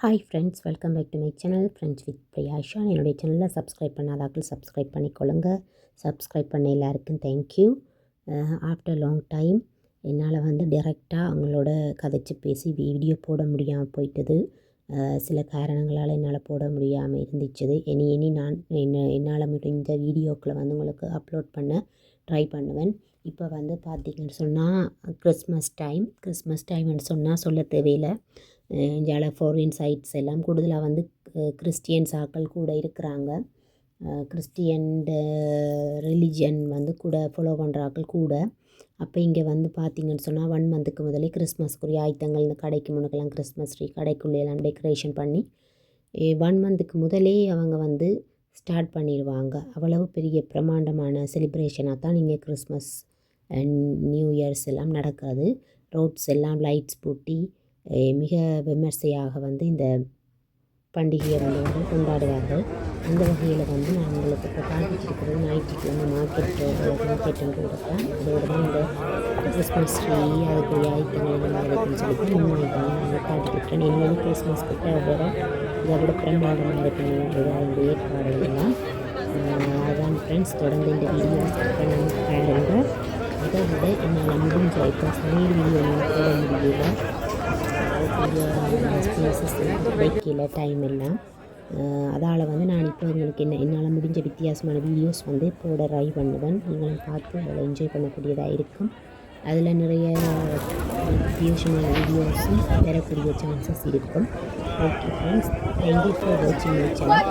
Hi friends, welcome back to my channel friends with Priyasha. என்னுடைய சேனலில் subscribe பண்ணாதாக்கள் subscribe பண்ணிக்கொள்ளுங்க. சப்ஸ்கிரைப் பண்ண எல்லாருக்கும் தேங்க்யூ. ஆஃப்டர் லாங் டைம் என்னால் டைரெக்டாக அவங்களோட கதைச்சி பேசி வீடியோ போட முடியாமல் போயிட்டது. சில காரணங்களால் என்னால் போட முடியாமல் இருந்துச்சுது. இனி நான் என்னால் முடிந்த வீடியோக்களை உங்களுக்கு அப்லோட் பண்ண ட்ரை பண்ணுவேன். இப்போ பார்த்திங்கன்னு சொன்னால் கிறிஸ்மஸ் டைம்னு சொன்னால் சொல்ல தேவையில்லை. இந்தியாவில் ஃபாரின் சைட்ஸ் எல்லாம் கூடுதலாக கிறிஸ்டியன்ஸ் ஆக்கள் கூட இருக்கிறாங்க. கிறிஸ்டியன் ரிலிஜன் கூட ஃபாலோ பண்ணுற ஆக்கள் கூட. அப்போ இங்கே பார்த்திங்கன்னு சொன்னால் 1 மந்த்துக்கு முதலே கிறிஸ்மஸ்க்குரிய ஆயத்தங்கள் இந்த கடைக்கு முன்னுக்கெல்லாம் கிறிஸ்மஸ் ட்ரீ கடைக்குள்ளேயெல்லாம் டெக்கரேஷன் பண்ணி 1 மந்த்துக்கு முதலே அவங்க ஸ்டார்ட் பண்ணிடுவாங்க. அவ்வளவு பெரிய பிரமாண்டமான செலிப்ரேஷனாக தான் இங்கே கிறிஸ்மஸ் அண்ட் நியூ இயர்ஸ் எல்லாம் நடக்காது. ரோட்ஸ் எல்லாம் லைட்ஸ் பூட்டி மிக விமர்சையாக இந்த பண்டிகையை கொண்டாடுவார்கள். அந்த வகையில் நான் உங்களுக்கு இப்போ காட்டிச்சிருக்கிறது ஞாயிற்றுக்கிழமை மார்க்கெட்டுன்னு இருக்கேன். அதோட தான் இந்த கிறிஸ்மஸ் ட்ரீ அதுக்குரிய ஆயத்தங்கள் இதெல்லாம் இருக்குன்னு சொல்லிட்டு முன்னாடி காட்டிக்கிட்டேன். இனிமேல் கிறிஸ்மஸ் கிட்ட வேறு இதை விட பிரமாண்டமாக இருக்கணும் அதோடைய ஏற்பாடுகள்லாம். அதான் ஃப்ரெண்ட்ஸ், தொடர்ந்து இந்த வீடியோ பாருங்க. அதை விட என்னால் முடிஞ்ச இப்போ சமையல் வீடியோ போட முடியல. ஸ்பேசஸ் கிடைக்கல, டைம் எல்லாம். அதால் நான் இப்போ உங்களுக்கு என்னால் முடிஞ்ச வித்தியாசமான வீடியோஸ் போட ட்ரை பண்ணுவேன். நீங்களும் பார்த்து அதில் என்ஜாய் பண்ணக்கூடியதாக இருக்கும். அதில் நிறைய வித்தியாசமான வீடியோஸும் வரக்கூடிய சான்சஸ் இருக்கும். ஓகே ஃப்ரெண்ட்ஸ், தேங்க்யூ ஃபார் வாட்சிங் மை சேனல்.